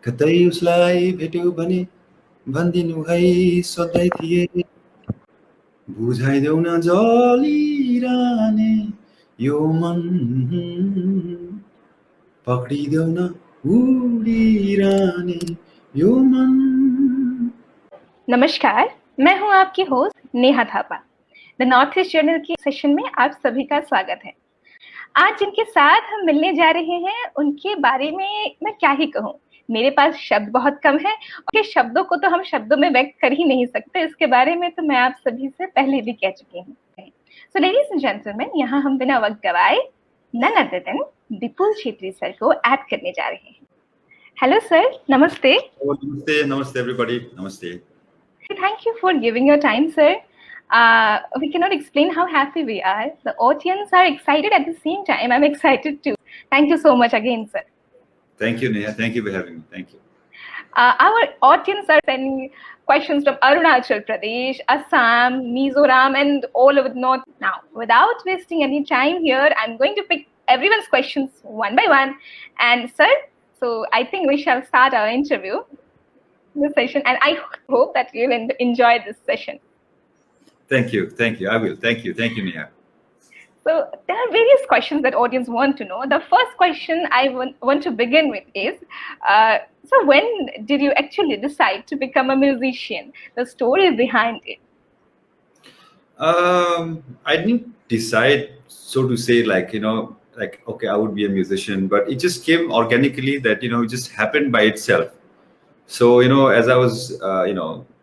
कतै उसलाई भेट्यौ भने भन्दिनु है सधैँ थिए बुझाइदेऊ न जलिरहने यो मन पक्रिदेऊ न उडिरहने यो मन। नमस्कार, मैं हूं आपकी host Neha Thapa. The north east journal की सेशन में आप सभी का स्वागत है। आज जिनके साथ हम मिलने जा रहे हैं उनके बारे में मैं क्या ही कहूँ। मेरे पास शब्द बहुत कम है और ये शब्दों को तो हम शब्दों में व्यक्त कर ही नहीं सकते। इसके बारे में तो मैं आप सभी से पहले भी कह चुकी हूँ। सो लेडीज एंड जेंटलमैन, यहाँ हम बिना वक्त गवाए none other than Bipul Chhetri sir को ऐड करने जा रहे हैं। हेलो सर, नमस्ते। नमस्ते, नमस्ते everybody, नमस्ते। Thank you for giving your time, sir. We cannot explain how happy we are. The audience are excited at the same time. I'm excited too. Thank you so much again, sir. Thank you, Neha. Thank you for having me. Thank you. Our audience are sending questions from Arunachal Pradesh, Assam, Mizoram, and all over the north. Now, without wasting any time here, I'm going to pick everyone's questions one by one. And sir, so I think we shall start our interview. This session, and I hope that you'll enjoy this session. Thank you. I will. Thank you, Neha. So there are various questions that audience want to know. The first question I want to begin with is, so when did you actually decide to become a musician? The story behind it. I didn't decide, so to say, like okay, I would be a musician, but it just came organically that it just happened by itself. So, as I was,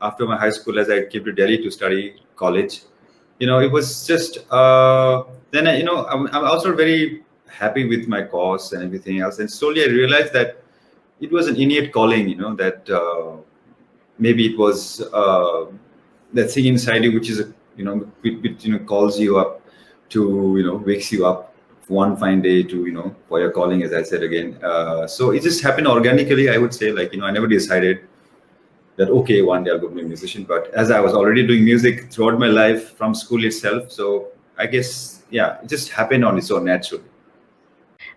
after my high school, as I came to Delhi to study college, it was just, then, I'm also very happy with my course and everything else. And slowly I realized that it was an innate calling, that maybe it was that thing inside you, which is, which calls you up to, wakes you up one fine day to for your calling, as I said again. So it just happened organically, I would say. Like I never decided that okay, one day I'll go be a musician. But as I was already doing music throughout my life from school itself, so I guess it just happened on its own naturally.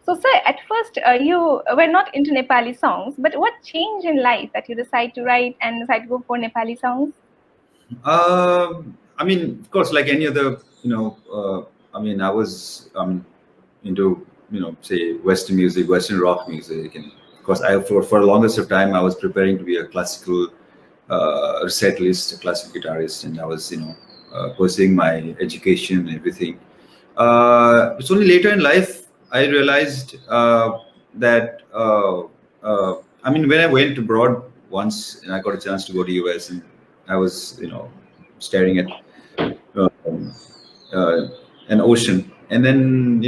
So sir, at first you were not into Nepali songs, but what changed in life that you decide to write and decide to go for Nepali songs? I mean, of course, like any other, I mean, I was into say Western music, Western rock music, and of course for the longest of time I was preparing to be a classical setlist, a classical guitarist, and I was pursuing my education and everything. It's only later in life I realized that I mean, when I went abroad once and I got a chance to go to US, and I was staring at an ocean, and then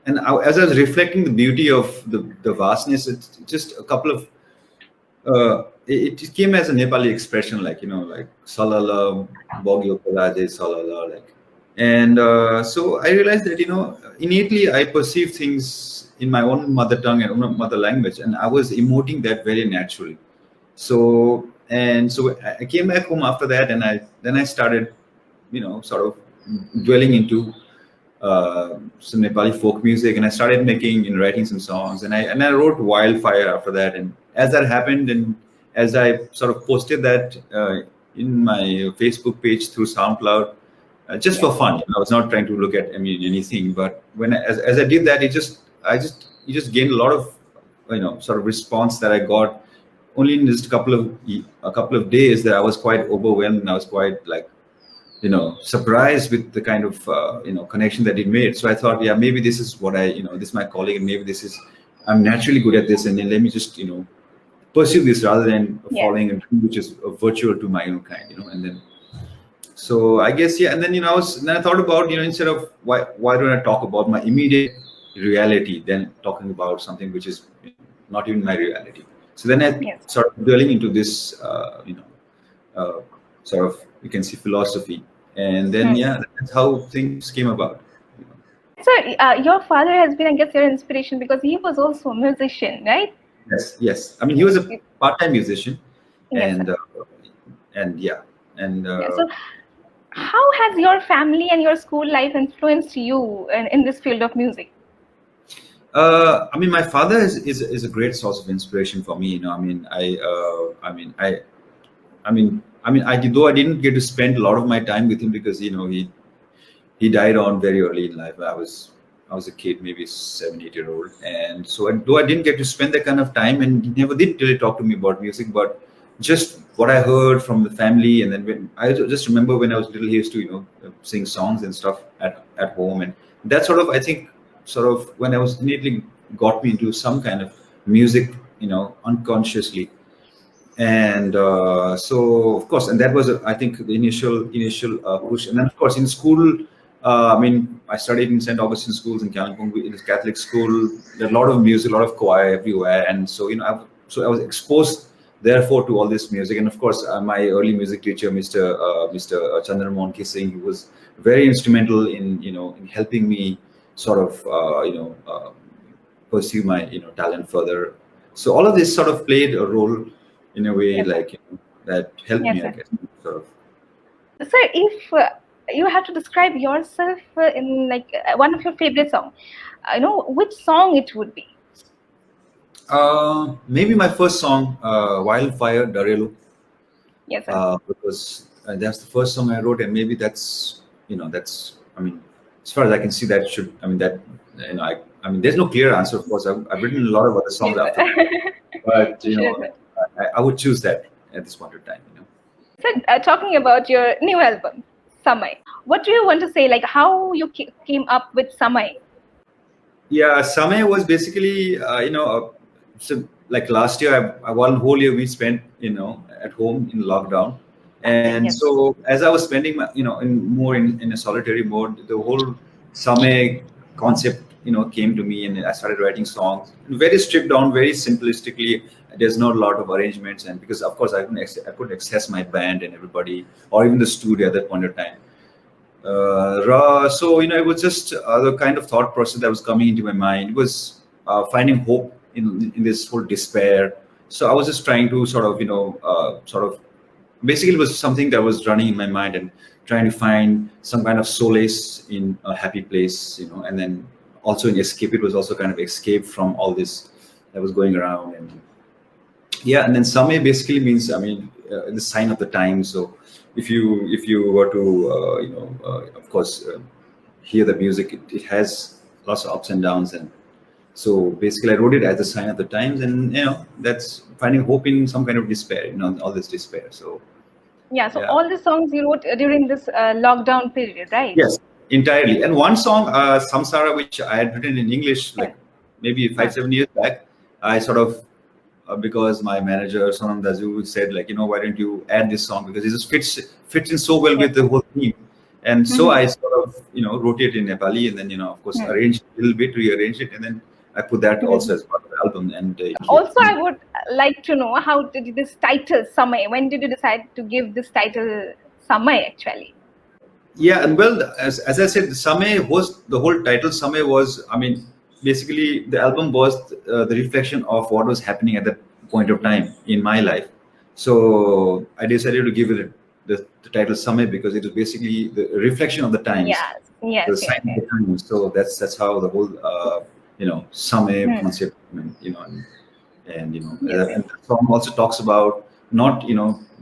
and as I was reflecting the beauty of the vastness, it's just a couple of it came as a Nepali expression, like like salala bogyo palaje salala, like. And so I realized that innately I perceive things in my own mother tongue and own mother language, and I was emoting that very naturally. So I came back home after that, and I started sort of dwelling into some Nepali folk music, and I started making and writing some songs, and I wrote Wildfire after that. And as that happened, and as I sort of posted that in my Facebook page through SoundCloud, just for fun, I was not trying to look at anything, but as I did that, it just gained a lot of sort of response that I got only in just a couple of days, that I was quite overwhelmed, and I was quite like surprised with the kind of connection that it made. So I thought, maybe this is what this is my calling, and maybe I'm naturally good at this, and then let me just pursue this rather than following a dream which is virtual to my own kind, and then so I guess and then then I thought about instead of why don't I talk about my immediate reality than talking about something which is not even my reality. So then I started dwelling into this sort of, you can see, philosophy. And then that's how things came about. Sir, your father has been, I guess, your inspiration, because he was also a musician, right? Yes. I mean, he was a part-time musician, and so how has your family and your school life influenced you in this field of music? I mean, my father is a great source of inspiration for me. Though I didn't get to spend a lot of my time with him because he died on very early in life. I was a kid, maybe 7, 8 year old, and so though I didn't get to spend that kind of time, and he never did really talk to me about music, but just what I heard from the family, and then when I just remember when I was little, he used to sing songs and stuff at home, and that sort of I think sort of when I was innately got me into some kind of music, unconsciously. And so of course, and that was I think the initial push. And then of course in school, I mean, I studied in St. Augustine schools in Kalimpong. It is Catholic school. There are a lot of music, a lot of choir everywhere, and so I was exposed therefore to all this music. And of course my early music teacher, Mr. Chandran Kissing, he was very instrumental in helping me sort of pursue my talent further. So all of this sort of played a role in a way, Yes, sir. like that helped Yes, me, I sir. guess, sort of. So if you have to describe yourself in like one of your favorite song, which song it would be? Maybe my first song, Wildfire Darelu, Yes, sir. because that's the first song I wrote, and maybe that's I mean, as far as I can see, that should I mean that I mean there's no clear answer. Of course, I've written a lot of other songs Yes, after sir. that, but Sure, sir. I would choose that at this point of time. So talking about your new album, Samay, what do you want to say? Like how you came up with Samay? Yeah, Samaya was basically, so like last year, one whole year we spent, at home in lockdown. Okay. And Yes. so as I was spending, in a solitary mode, the whole Samaya concept, came to me, and I started writing songs. Very stripped down, very simplistically. There's not a lot of arrangements. And because of course I couldn't access my band and everybody, or even the studio at that point of time. So it was just the kind of thought process that was coming into my mind. It was finding hope in this whole despair. So I was just trying to sort of basically it was something that was running in my mind, and trying to find some kind of solace in a happy place, and then also in escape. It was also kind of escape from all this that was going around. And yeah, and then Samay basically means, I mean, the sign of the times. So if you were to of course hear the music, it has lots of ups and downs. And so basically I wrote it as a sign of the times, and that's finding hope in some kind of despair, all this despair. So Yeah. So yeah. all the songs you wrote during this lockdown period, right? Yes, entirely. And one song, Samsara, which I had written in English Yeah. like maybe Huh. 5, 7 years back, I sort of because my manager Sonam Dazu said, like, why don't you add this song, because it just fits in so well Yes. with the whole theme. And so Mhm. I sort of wrote it in Nepali, and then of course Hmm. arranged a little bit, rearranged it, and then I put that Mhm. also as part of the album. And Also, I would like to know how did this title Samay? When did you decide to give this title Samay? Actually. yeah, and well, as I said, Samay was the whole title. Samay was, I mean, basically the album was the reflection of what was happening at that point of time in my life. So I decided to give it the title Samay, because it was basically the reflection of the times, Yes. Yes. the Yes. sign of Yes. the times. So that's how the whole Samay Hmm. concept, and Yes. Yes. and the song also talks about not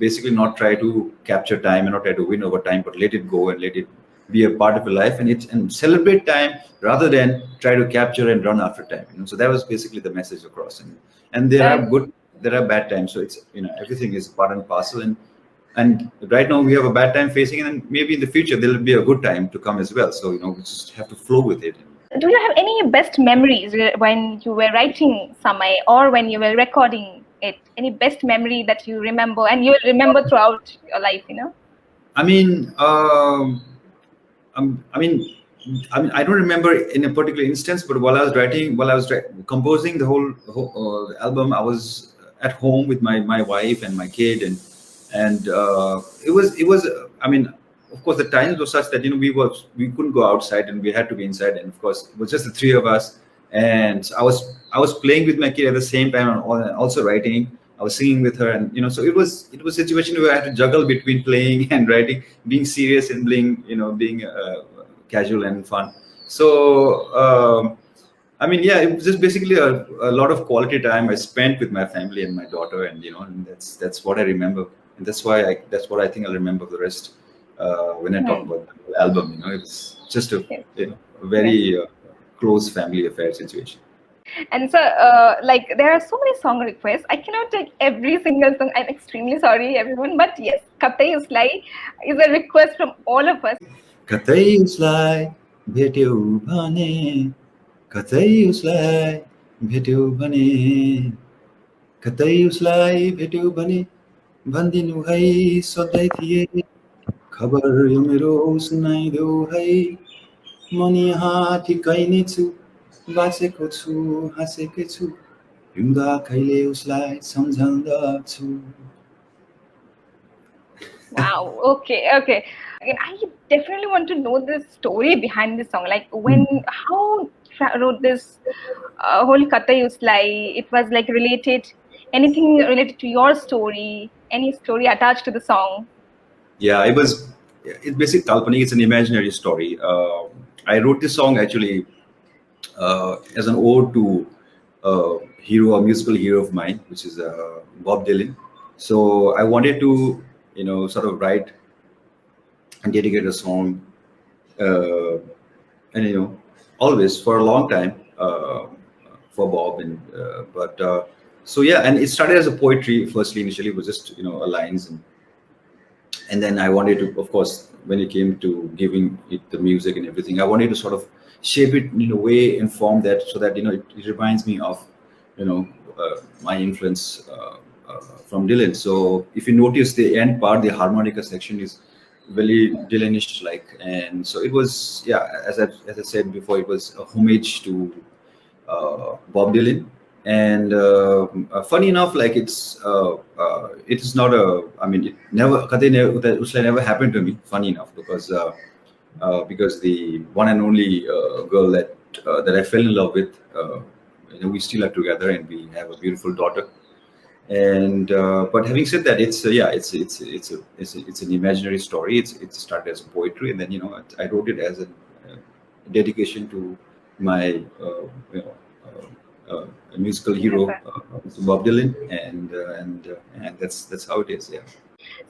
basically not try to capture time and not try to win over time, but let it go and let it be a part of your life, and celebrate time rather than try to capture and run after time. So that was basically the message across. And there are bad times, so it's everything is part and parcel. And right now we have a bad time facing, and maybe in the future there will be a good time to come as well. So we just have to flow with it. Do you have any best memories when you were writing Samay or when you were recording it? Any best memory that you remember and you will remember throughout your life? I mean, um, I mean, I don't remember in a particular instance, but while I was composing the whole album, I was at home with my wife and my kid, and it was. I mean, of course, the times were such that we couldn't go outside, and we had to be inside, and of course, it was just the three of us. And I was playing with my kid at the same time, and also writing. I was singing with her, and so it was a situation where I had to juggle between playing and writing, being serious and being casual and fun. So I mean, yeah, it was just basically a lot of quality time I spent with my family and my daughter, and and that's what I remember, and that's what I think I'll remember for the rest. When I talk Hmm. about the album, it's just a Yes. a Yes. very close family affair situation. And so, like, there are so many song requests. I cannot take every single song. I'm extremely sorry, everyone. But yes, Katay Uslai is a request from all of us. कतै उसलाई भेट्यौ भने कतै उसलाई भेट्यौ भने कतै उसलाई भेट्यौ भने भनिदिनु है सधैँ थिए खबर यो मेरो सुनाइदेऊ है म नि यहाँ ठिकै नै छु बाँचेको छु हाँसेकै छु हिउँदा कहिले उसलाई सम्झँदछु. Wow. Okay. Okay. And I definitely want to know the story behind this song. Like, how wrote this whole Katay Uslai? It was like related, anything related to your story, any story attached to the song? Yeah, it's basically Kalpani, it's an imaginary story. I wrote this song actually as an ode to a musical hero of mine, which is Bob Dylan. So I wanted to, sort of write and dedicate a song, uh, and always for a long time for Bob, and but so yeah, and it started as a poetry. Firstly, initially, it was just a lines, and then I wanted to, of course, when it came to giving it the music and everything, I wanted to sort of shape it in a way and form that so that it reminds me of my influence from Dylan. So if you notice the end part, the harmonica section is very Dylanish like, and so it was, yeah, as I said before, it was a homage to Bob Dylan. And funny enough, like it is not a. I mean, it never. Kate never. That Usla never happened to me. Funny enough, because the one and only girl that I fell in love with, we still are together and we have a beautiful daughter. And but having said that, it's yeah, it's an imaginary story. It started as poetry, and then I wrote it as a dedication to my musical hero, Bob Dylan, and that's how it is. Yeah.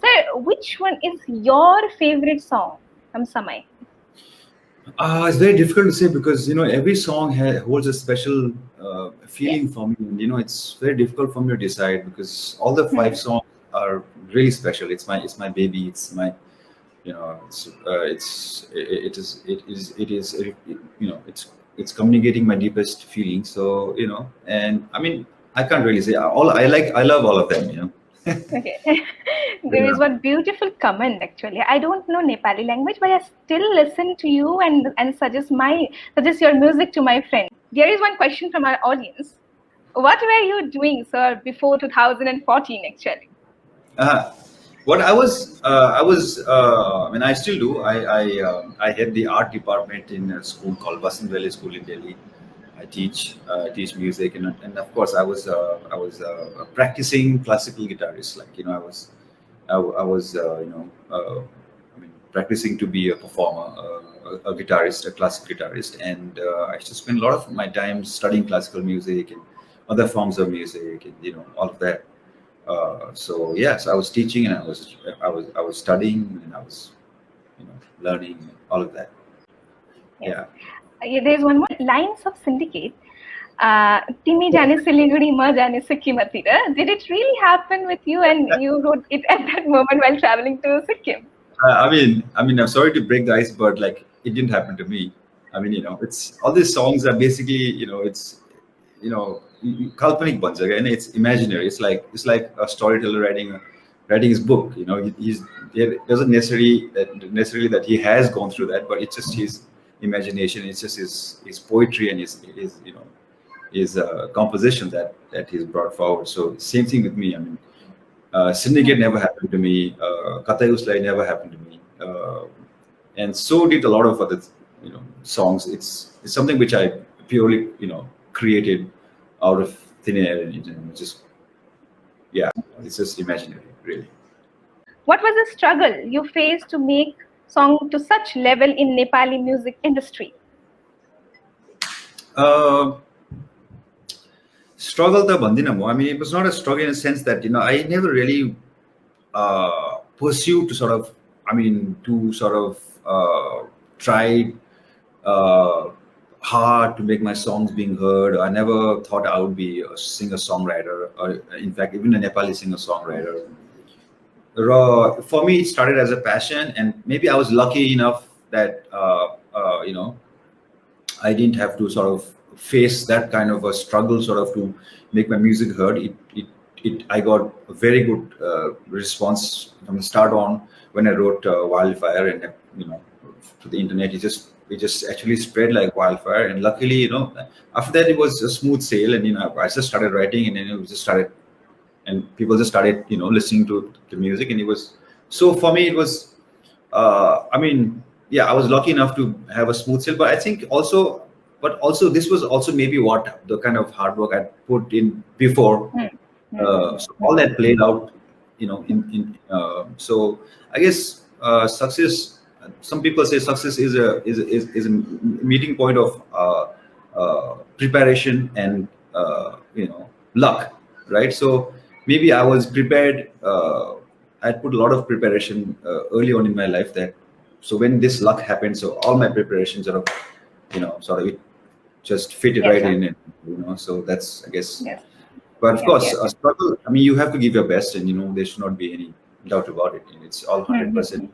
So, which one is your favorite song from Samaya? It's very difficult to say because every song holds a special feeling for me, and it's very difficult for me to decide because all the five songs are really special. It's my baby. It's my it's communicating my deepest feelings. So and I mean I can't really say all. I love all of them. Okay. There Yeah. is one beautiful comment actually. I don't know Nepali language, but I still listen to you and suggest your music to my friend. There is one question from our audience. What were you doing, sir, before 2014 actually? Uh, what I mean, I still do. I head the art department in a school called Vasant Valley School in Delhi. I teach music, and of course, I was practicing classical guitarist. Like I was I mean, practicing to be a performer, a guitarist, a classical guitarist, and I used to spend a lot of my time studying classical music and other forms of music, and all of that. So yes, I was teaching and I was studying and I was learning and all of that. Yes. Yeah. There's one more lines of Syndicate. Timi jane Siliguri, ma jane Sikkimatira. Did it really happen with you and you wrote it at that moment while traveling to Sikkim? I mean, I'm sorry to break the ice, but like it didn't happen to me. I mean, it's all these songs are basically, it's, kalpanik banja, and it's imaginary. It's like a storyteller writing his book. It doesn't necessarily that he has gone through that, but it's just his imagination. It's just his poetry and his composition that he's brought forward. So same thing with me. I mean, Syndicate never happened to me. Katay Uslai never happened to me. And so did a lot of other, songs. It's something which I purely, created out of thin air, and just yeah, it's just imaginary, really. What was the struggle you faced to make song to such level in Nepali music industry? Uh, Struggle the bandina mo. I mean, it was not a struggle in a sense that I never really pursued to sort of, I mean, to sort of try uh, hard to make my songs being heard. I never thought I would be a singer songwriter, or in fact, even a Nepali singer songwriter. For me, it started as a passion, and maybe I was lucky enough that I didn't have to sort of face that kind of a struggle, sort of to make my music heard. I got a very good response from the start on when I wrote Wildfire, and to the internet. It just actually spread like wildfire, and luckily, after that it was a smooth sail, and I just started writing, and then it just started, and people just started listening to the music, and it was so for me it was I mean, yeah, I was lucky enough to have a smooth sail, but I think also, but also this was also maybe what the kind of hard work I put in before. So all that played out, so I guess success. Some people say success is a meeting point of preparation and luck, right? So maybe I was prepared. I put a lot of preparation early on in my life. That so when this luck happened, so all my preparations sort of it just fit it Yes, right sir. in, so that's I guess. Yes. But of Yes, course, yes, a yes. struggle. I mean, you have to give your best, and there should not be any doubt about it. And it's all 100%.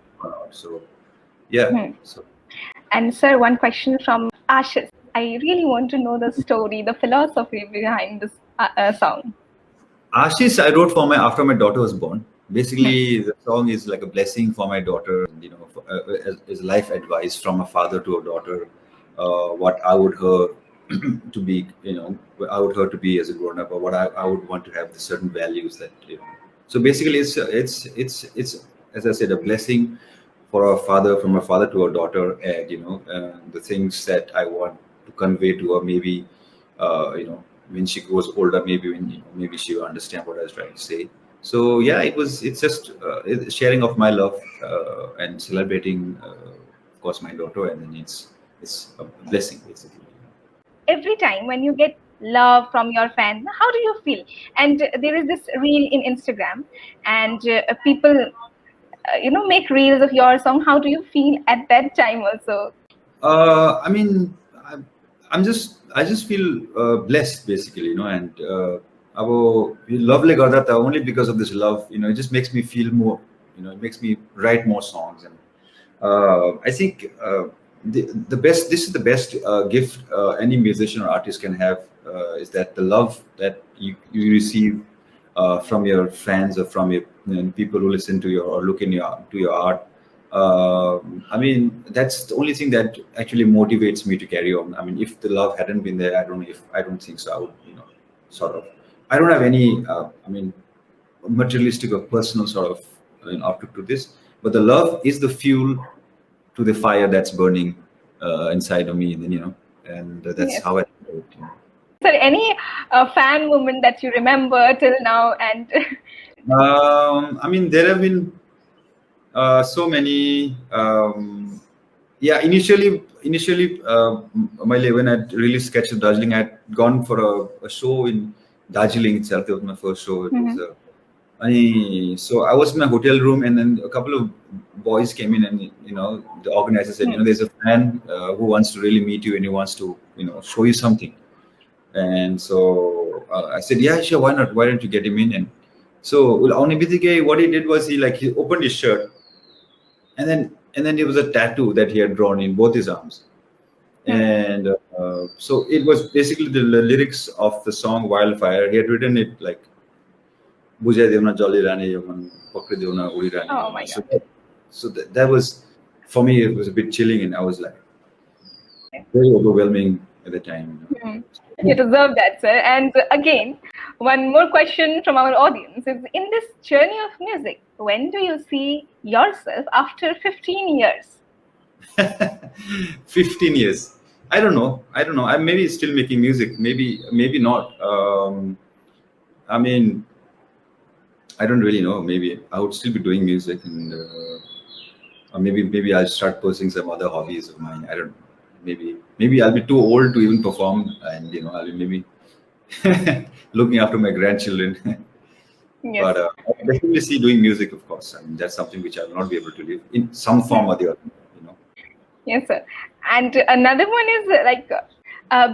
So, yeah. So, And sir, one question from Ashish. I really want to know the story, the philosophy behind this song. Ashish, I wrote for my after my daughter was born. Basically, the song is like a blessing for my daughter, and as life advice from a father to a daughter. What I would her to be, I would her to be as a grown up, or what I would want to have the certain values that. So basically, it's as I said, a blessing for a father, from a father to a daughter, and the things that I want to convey to her, maybe when she grows older, maybe when maybe she will understand what I was trying to say. So yeah, it's just sharing of my love and celebrating, of course, my daughter, and then it's a blessing basically. Every time when you get love from your fans, how do you feel? And there is this reel in Instagram, and people make reels of your song. How do you feel at that time also? I mean, I just feel blessed basically, and अब यो लभले गर्दा त only because of this love, it just makes me feel more, it makes me write more songs, and I think the best. This is the best gift any musician or artist can have, is that the love that you receive from your fans, or from your people who listen to your or look in your to your art. I mean, that's the only thing that actually motivates me to carry on. I mean, if the love hadn't been there, I don't think so. I would, sort of. I don't have any. I mean, materialistic or personal sort of outlook to this, but the love is the fuel to the fire that's burning inside of me. And then and that's Yes. how I do it. So any fan moment that you remember till now? And I mean, there have been so many. Yeah, initially, when I released Sketch of Darjeeling, I had gone for a show in Darjeeling itself. It was my first show. It was. So I was in my hotel room, and then a couple of boys came in, and the organizer said, there's a fan who wants to really meet you, and he wants to show you something. And so I said, yeah, sure, why not? Why don't you get him in? And so on Ibitike, what he did was he opened his shirt, and then there was a tattoo that he had drawn in both his arms. And so it was basically the lyrics of the song Wildfire. He had written it like बुझाइदेऊ न जलिरहने यो मन पक्रिदेऊ न उडिरहने oh yo my मन. God. So that was, for me, it was a bit chilling, and I was like very overwhelming at the time. You deserve that, sir. And again, one more question from our audience is: in this journey of music, when do you see yourself after 15 years? 15 years. I don't know. I'm maybe still making music. Maybe not. I mean, I don't really know. Maybe I would still be doing music, and or maybe I'll start pursuing some other hobbies of mine. I don't know. maybe I'll be too old to even perform, and I'll be maybe looking after my grandchildren. Yes. But I definitely see doing music, of course. I mean, that's something which I will not be able to live in some form or the other. You know. Yes, sir. And another one is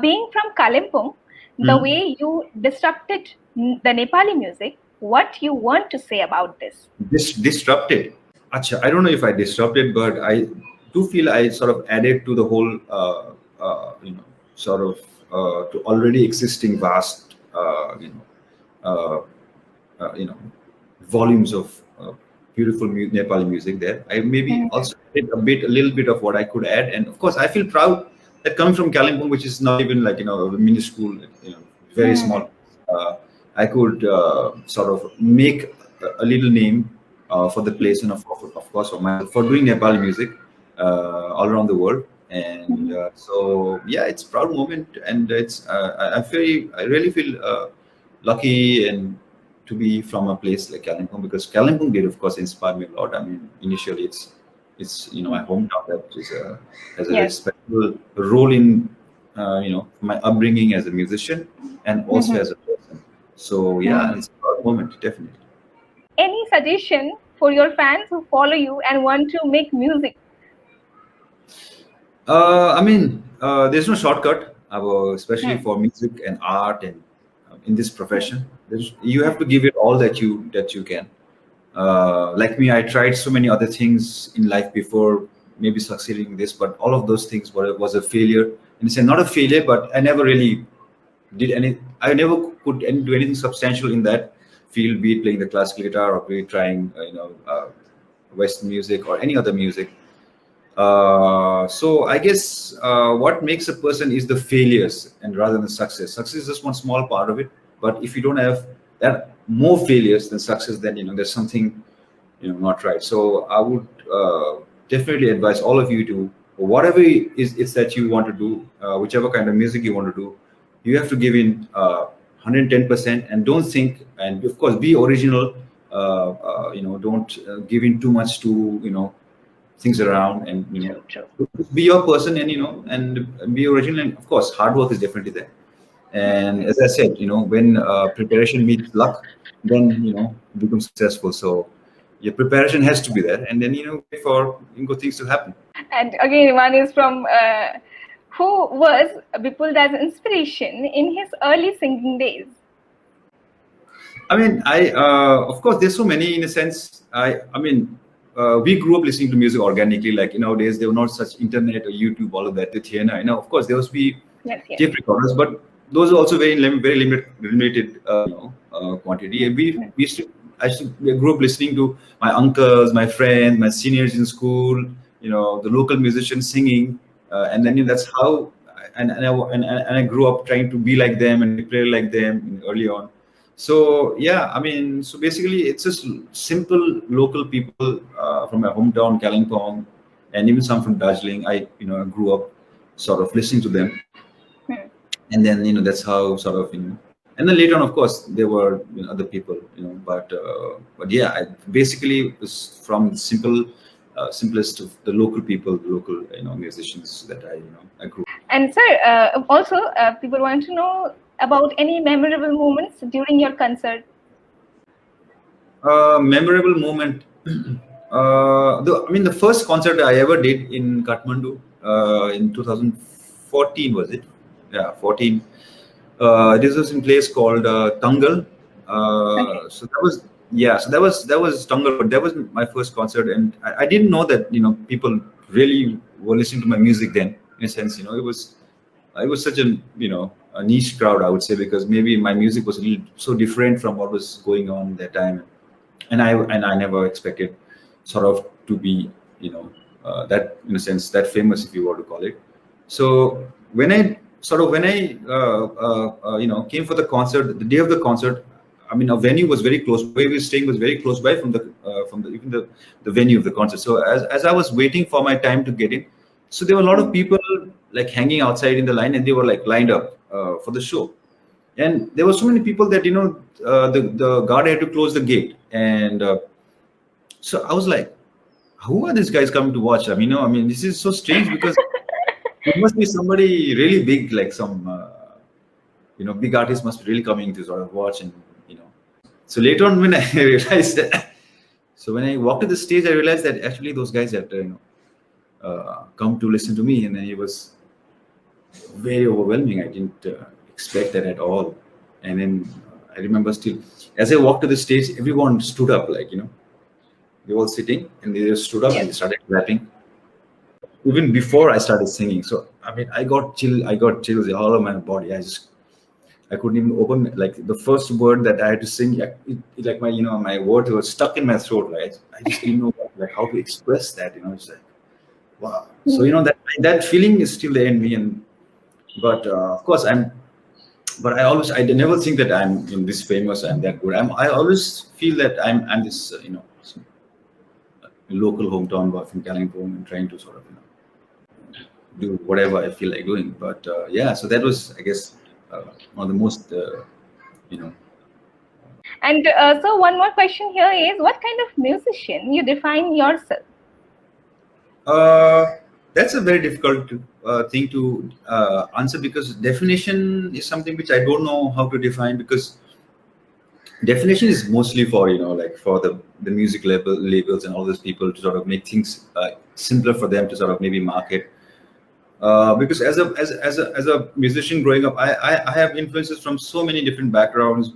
being from Kalimpong, the Hmm. way you disrupted the Nepali music. What you want to say about this? Disrupted. Acha, I don't know if I disrupted, but I do feel I sort of added to the whole, sort of to already existing vast, uh, you know, volumes of beautiful Nepali music there. I maybe Mhm. also did a little bit of what I could add, and of course, I feel proud that coming from Kalimpong, which is not even like a minuscule, very Mhm. small. Uh, I could sort of make a little name for the place, and of course for myself for doing Nepali music all around the world. And Mhm. so yeah, it's a proud moment, and it's I really feel lucky and to be from a place like Kalimpong, because Kalimpong did, of course, inspire me a lot. I mean, initially it's my hometown that is has a very Yes. special role in my upbringing as a musician and also Mhm. as a person. So yeah, Mhm. it's a proud moment, definitely. Any suggestion for your fans who follow you and want to make music? I mean, there's no shortcut, especially Hmm. for music and art and in this Hmm. profession. You have Hmm. to give it all that you can. Like me, I tried so many other things in life before maybe succeeding in this, but all of those things was a failure. And it's not a failure, but I never really did any. I never could do anything substantial in that field, be it playing the classical guitar or be it trying, Western music or any other music. So I guess what makes a person is the failures and rather than success. Success is just one small part of it. But if you don't have that more failures than success, then there's something not right. So I would definitely advise all of you to whatever it's that you want to do, whichever kind of music you want to do, you have to give in 110% and don't think, and of course be original. Don't give in too much to things around, and True. True. be your person, and be original, and of course hard work is definitely there. And as I said, when preparation meets luck, then you become successful. So your preparation has to be there, and then wait for good things to happen. And again, one is from who was Bipul as inspiration in his early singing days. I mean, of course, there's so many in a sense. I mean, we grew up listening to music organically. Like nowadays, there were not such internet or YouTube, all of that. The theater, of course, there was be Yes. Yes. tape recorders, but those are also very limited, quantity. And we used to, we grew up listening to my uncles, my friends, my seniors in school. The local musicians singing, and then that's how. And I grew up trying to be like them and play like them early on. So yeah, I mean, so basically, it's just simple local people from my hometown, Kalimpong, and even some from Darjeeling. I grew up sort of listening to them, Hmm. and then that's how sort of and then later on, of course, there were other people, but yeah, basically it was from simple, simplest of the local people, the local musicians that I grew. And sir, also people want to know about any memorable moments during your concert. Memorable moment. I mean, the first concert I ever did in Kathmandu in 2014, was it? Yeah, 14. This was in place called Tangal. Okay. So that was yeah. So that was Tangal. But that was my first concert, and I didn't know that people really were listening to my music then. In a sense, it was such a niche crowd, I would say, because maybe my music was a little so different from what was going on that time, and I never expected sort of to be that, in a sense, that famous, if you were to call it. So when I came for the concert, the day of the concert, I mean, our venue was very close. Where we were staying was very close by from the even the venue of the concert. So as I was waiting for my time to get in, so there were a lot of Hmm. people like hanging outside in the line, and they were like lined up for the show. And there were so many people that the guard had to close the gate, and so I was like, who are these guys coming to watch? I mean, this is so strange because It must be somebody really big, like some big artist must be really coming to sort of watch and you know. So later on, when I realized that, so when I walked to the stage, I realized that actually those guys had come to listen to me, and then it was very overwhelming. I didn't expect that at all. And then I remember still, as I walked to the stage, everyone stood up, like they were all sitting, and they just stood up and they started clapping. Even before I started singing, so I mean, I got chills all over my body. I couldn't even open, like the first word that I had to sing. Like my words were stuck in my throat. Right, I just didn't know like how to express that. It's like wow. So that feeling is still there in me, but of course But I never think that I'm this famous. I'm that good. I always feel that I'm this local hometown boy from Kalimpong and trying to sort of do whatever I feel like doing. But yeah, so that was, I guess, one of the most you know. And so one more question here is, what kind of musician you define yourself? That's a very difficult thing to answer, because definition is something which I don't know how to define, because definition is mostly for like for the music labels and all those people to sort of make things simpler for them to sort of maybe market. Because as a musician growing up, I have influences from so many different backgrounds.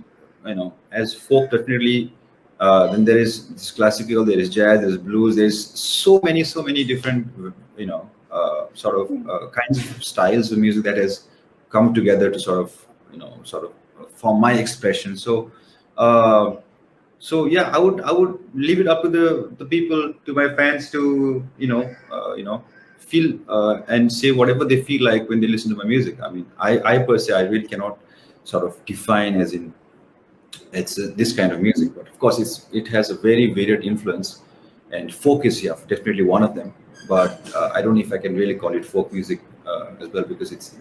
As folk, definitely. Then there is this classical, there is jazz, there's blues. There's so many different sort of kinds of styles of music that has come together to sort of form my expression. Uh, so yeah, I would leave it up to the people, to my fans, to feel and say whatever they feel like when they listen to my music. I mean, I per se, I really cannot sort of define as in it's this kind of music, but of course it has a very varied influence, and folk is, yeah, definitely one of them. But I don't know if I can really call it folk music as well, because it's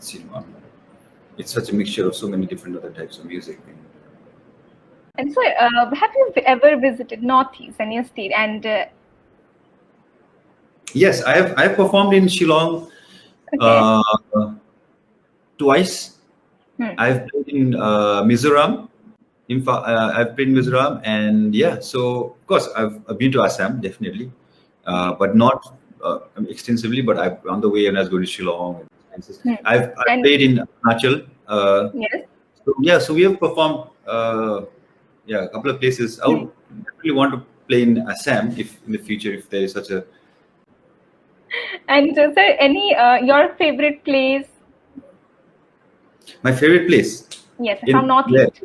such a mixture of so many different other types of music. And so, have you ever visited Northeast and your state? And yes, I've performed in Shillong twice. I've played in Mizoram. I've played in Mizoram, and yeah, so of course I've been to Assam, definitely, but not extensively. But I've on the way, and I was going to Shillong. I've played in Arunachal. Yes. So yeah, so we have performed. Yeah, a couple of places. I would really want to play in Assam if in the future, if there is such a. And sir, any your favorite place? My favorite place. Yes, from Northeast.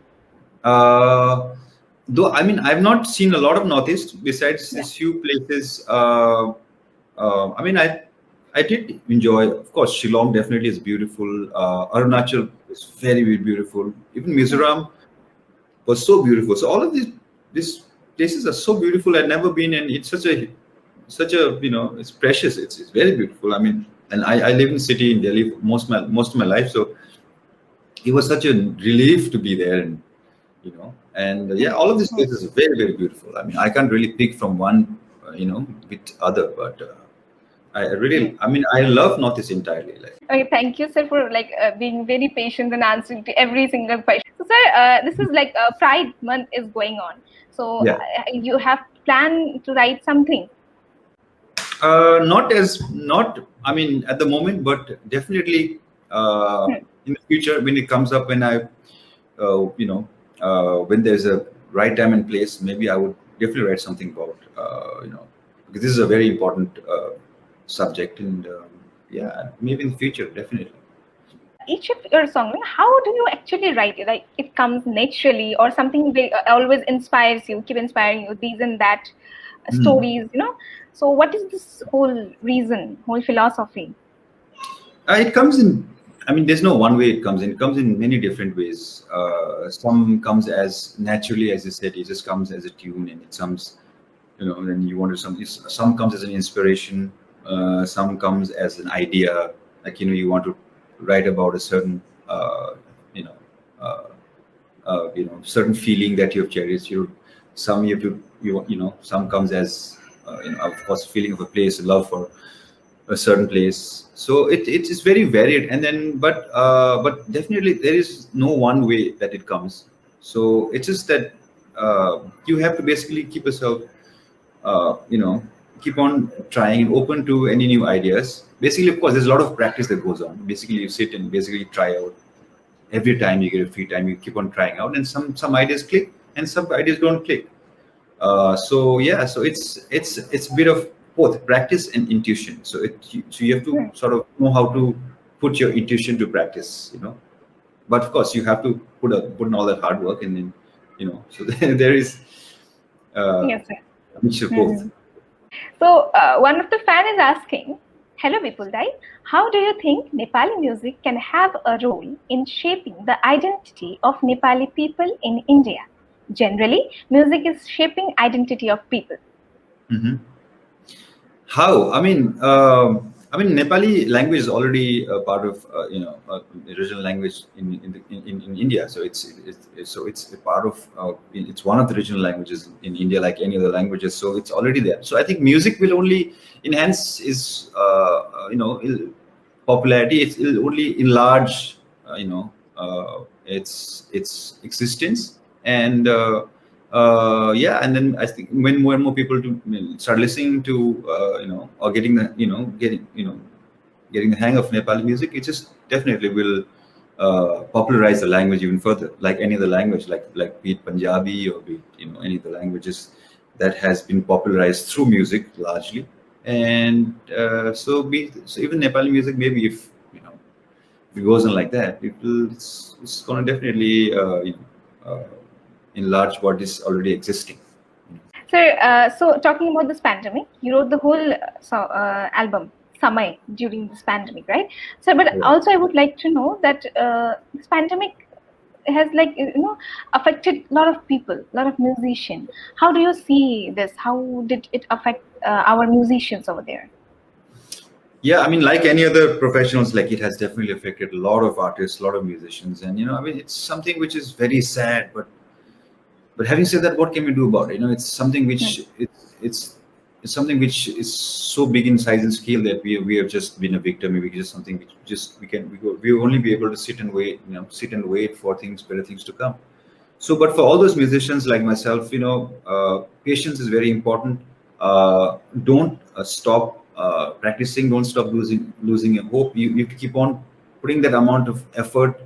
Though I mean, I've not seen a lot of Northeast besides these few places. I mean, I did enjoy, of course, Shillong definitely is beautiful. Arunachal is very, very beautiful. Even Mizoram was so beautiful. So all of these places are so beautiful. I've never been, and it's such a it's precious. It's very beautiful. I mean, and I live in the city in Delhi most of my life, so it was such a relief to be there, and yeah, all of these places are very, very beautiful. I mean, I can't really pick from one with other, but I love Northeast entirely. Like. Okay, thank you, sir, for being very patient and answering to every single question. So, sir, this is like Pride Month is going on. So, you have planned to write something? Not I mean, at the moment, but definitely in the future, when it comes up, when when there's a right time and place, maybe I would definitely write something about because this is a very important subject, and yeah, maybe in the future, definitely. Each of your songs, how do you actually write it? Like, it comes naturally, or something always inspires you, keep inspiring you, these and that stories, So what is this whole reason, whole philosophy? It comes in, I mean, there's no one way it comes in. It comes in many different ways. Some comes as naturally, as you said, it just comes as a tune, and it comes, then you want to some comes as an inspiration. Some comes as an idea, like, you want to write about a certain, certain feeling that you've cherished. Some comes as, of course, feeling of a place, love for a certain place. So it is very varied, and then but definitely there is no one way that it comes. So it's just that you have to basically keep yourself, you know, keep on trying and open to any new ideas. Basically, of course, there's a lot of practice that goes on. Basically, you sit and basically try out every time you get a free time. You keep on trying out, and some ideas click, and some ideas don't click. So yeah, so it's a bit of both practice and intuition. So you have to sort of know how to put your intuition to practice, you know. But of course, you have to put in all that hard work, and then, you know. So there is Yes, sir. a mixture of both. So one of the fan is asking, hello Bipul Dai, how do you think Nepali music can have a role in shaping the identity of Nepali people in India? Generally, music is shaping identity of people. Hmm. How? I mean, Nepali language is already a part of original language in India. So it's a part of it's one of the regional languages in India, like any other languages. So it's already there. So I think music will only enhance its popularity. It'll only enlarge its existence, and yeah, and then I think when more and more people start listening to or getting the getting the hang of Nepali music, it just definitely will popularize the language even further, like any other language, like be it Punjabi or be it, any of the languages that has been popularized through music largely. And so even Nepali music, maybe if if it goes on like that, it's going to definitely enlarge what is already existing. So talking about this pandemic, you wrote the whole album Samaya during this pandemic, right? So, but also I would like to know that this pandemic has affected a lot of people, a lot of musicians. How do you see this? How did it affect our musicians over there? Yeah, I mean, like any other professionals, like it has definitely affected a lot of artists, a lot of musicians, and I mean, it's something which is very sad. But having said that, what can we do about it? It's something which it's something which is so big in size and scale that we have just been a victim. Maybe just something which just we will only be able to sit and wait, sit and wait for better things to come. So, but for all those musicians like myself, patience is very important. Don't stop practicing. Don't stop losing your hope. You have to keep on putting that amount of effort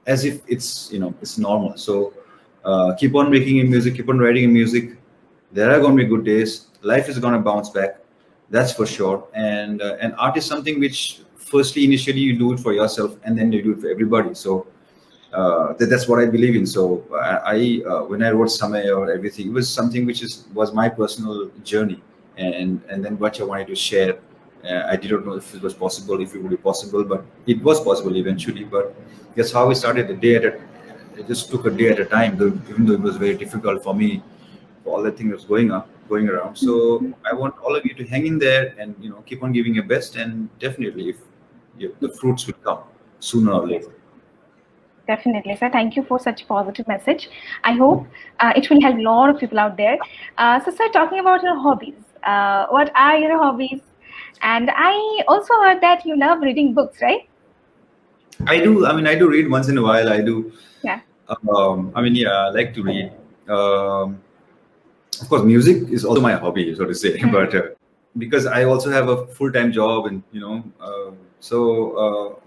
as if it's normal. So keep on making your music, keep on writing your music. There are going to be good days. Life is going to bounce back, that's for sure. And art is something which, firstly, initially you do it for yourself, and then you do it for everybody. So that's what I believe in. So when I wrote Samaya or everything, it was something which was my personal journey, and then what I wanted to share. I didn't know if it was possible, if it would be possible, but it was possible eventually. But that's how we started. It just took a day at a time, even though it was very difficult for me, for all the things that was going around. So I want all of you to hang in there and keep on giving your best, and definitely, if the fruits will come sooner or later. Definitely, sir. Thank you for such a positive message. I hope it will help a lot of people out there. So, sir, talking about your hobbies, what are your hobbies? And I also heard that you love reading books, right? I do. I mean, I do read once in a while. I do. Yeah. I mean, yeah, I like to read. Of course, music is also my hobby, so to say. But because I also have a full-time job, and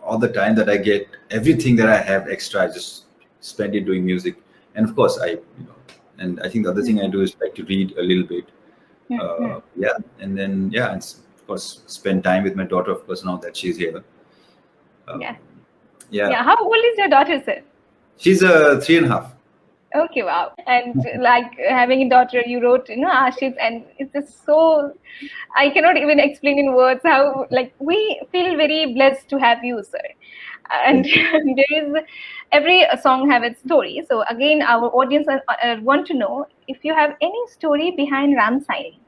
all the time that I get, everything that I have extra, I just spend it doing music. And of course, and I think the other thing I do is like to read a little bit. Yeah, and then and of course, spend time with my daughter. Of course, now that she's here. Yeah. How old is your daughter, sir? She's 3.5. Okay, wow. And like having a daughter, you wrote, Ashif, and it's just so, I cannot even explain in words how, like, we feel very blessed to have you, sir. And there is, every song have its story. So again, our audience want to know if you have any story behind Ram Saini.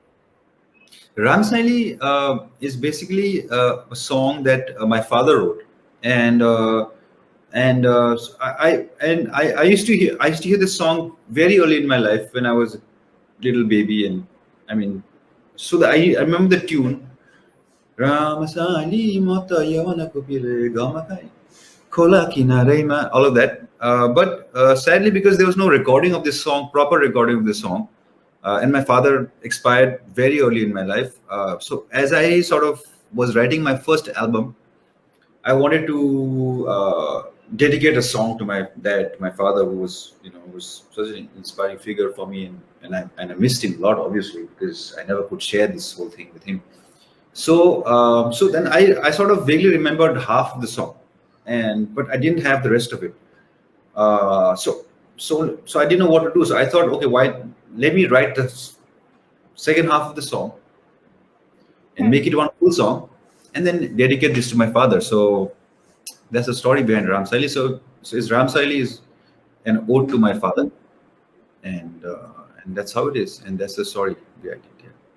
Ram Saini is basically a song that my father wrote, and so I used to hear this song very early in my life when I was a little baby, and I mean, so I remember the tune, Ramasali mata yavana kupile gamakai kola kinareima, all of that. But sadly, because there was no recording of this song, proper recording of this song, and my father expired very early in my life. So as I sort of was writing my first album, I wanted to dedicate a song to my dad, to my father, who was, was such an inspiring figure for me, and I missed him a lot, obviously, because I never could share this whole thing with him. So then I sort of vaguely remembered half of the song, but I didn't have the rest of it. So I didn't know what to do. So I thought, okay, why let me write the second half of the song and make it one full song, and then dedicate this to my father. So that's the story behind Ramsaili. So is Ramsaili is an ode to my father, and that's how it is, and that's the story behind it.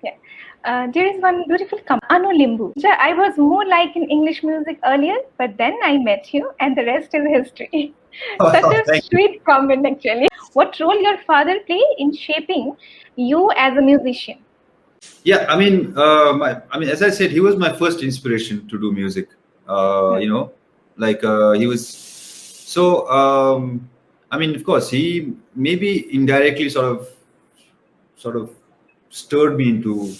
Yeah. There is one beautiful Anu Limbu. I was more like in English music earlier, but then I met you, and the rest is history. Such a Thank you. sweet comment, actually. What role your father played in shaping you as a musician? Yeah, I mean, as I said, he was my first inspiration to do music. You know, he was. So, I mean, of course, he maybe indirectly sort of stirred me into,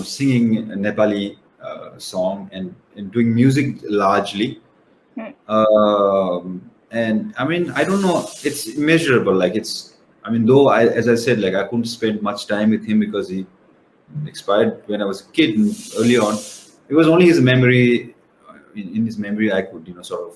singing a Nepali song and doing music largely. And I mean, I don't know, it's immeasurable. I mean, though as I said, like I couldn't spend much time with him because he expired when I was a kid and early on. It was only his memory. In his memory, I could, sort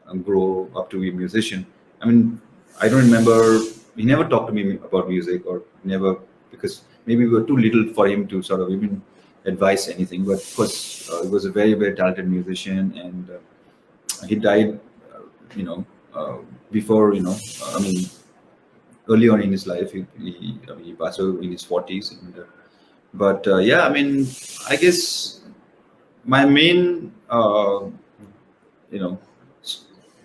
of grow up to be a musician. I mean, I don't remember. He never talked to me about music, or never, because maybe we were too little for him to sort of even advise anything. But of course, he was a very, very talented musician, and he died, you know, before, I mean, early on in his life. He passed away in his 40s. But yeah, I mean, I guess my main, you know,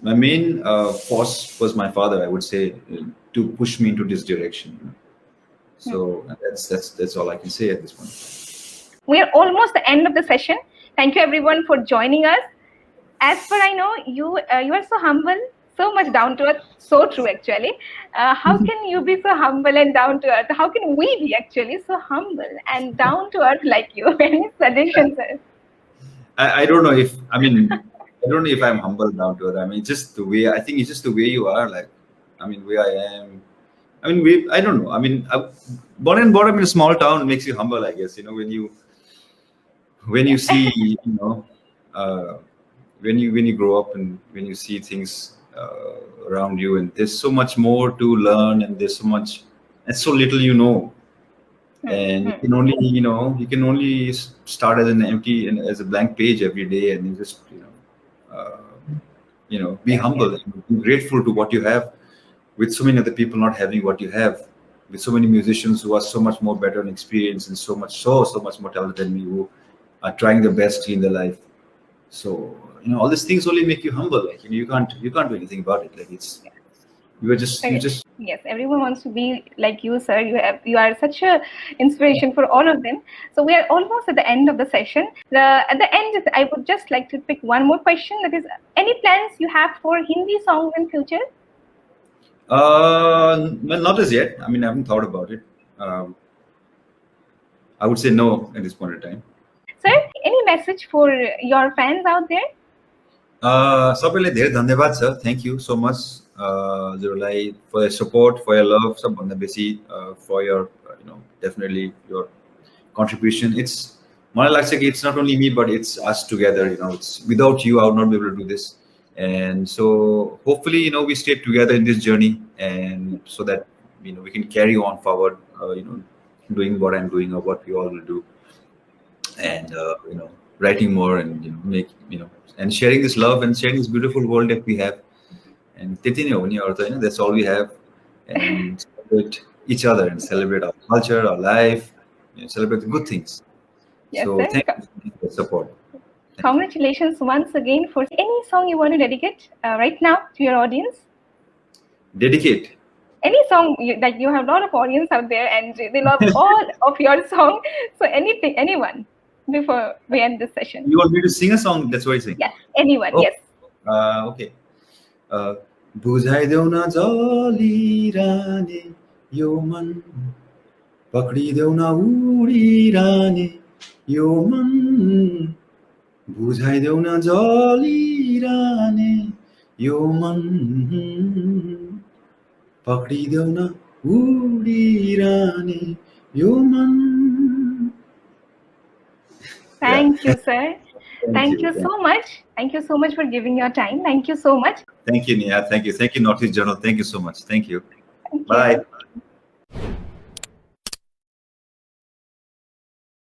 my main force was my father, I would say, to push me into this direction. So that's all I can say at this point. We are almost the end of the session. Thank you everyone for joining us. As per I know, you are so humble, so much down to earth. So true, actually. How can you be so humble and down to earth? How can we be actually so humble and down to earth like you? Any suggestions, sir? I don't know if I mean I don't know if I'm humble down to earth. I mean, just the way I think it's just the way you are. Like, I mean, where I am. I mean, I don't know. I mean, born and brought up in a small town makes you humble, I guess. When you see, uh, when you grow up and when you see things around you, and there's so much more to learn, and there's so much, and so little and you can only start as an empty and as a blank page every day, and you just be humble and be grateful to what you have, with so many other people not having what you have, with so many musicians who are so much more better and experienced and so much more talented than me, who are trying their best in their life. So all these things only make you humble. Like, you can't do anything about it. Like, you just Yes, everyone wants to be like you, sir. You are such a inspiration for all of them. So we are almost at the end of the session. At the end, I would just like to pick one more question. That is, any plans you have for Hindi songs in future? well, not as yet. I mean, I haven't thought about it. I would say no at this point in time. Sir, any message for your fans out there? सबैलाई धेरै धन्यवाद छ. Thank you so much, हजुरलाई, for your support, for your love, सबभन्दा बेसी for your definitely your contribution. मलाई लाग्छ कि it's not only me, but it's us together. It's without you, I would not be able to do this. And so hopefully, we stay together in this journey, and so that we can carry on forward, doing what I'm doing or what we all will do, and writing more, and make and sharing this love and sharing this beautiful world that we have. And that's all we have. And celebrate each other and celebrate our culture, our life, celebrate the good things. Yes, So sir. thank you for the support. Congratulations once again. For any song you want to dedicate right now to your audience? Dedicate. Any song that you have a lot of audience out there, and they love all of your song. So anything, anyone. before we end this session? You want me to sing a song? That's what you're saying. Yes, anyone. Oh, Yes. Okay. बुझाइदेऊ न जलिरहने यो मन, पक्रिदेऊ न उडिरहने यो मन, बुझाइदेऊ न जलिरहने यो मन, पक्रिदेऊ न उडिरहने यो मन. Thank you, sir. Thank you so much. Thank you so much for giving your time. Thank you so much. Thank you, Neha. Thank you. Thank you, Northeast Journal. Thank you so much. Thank you. Thank Bye. you.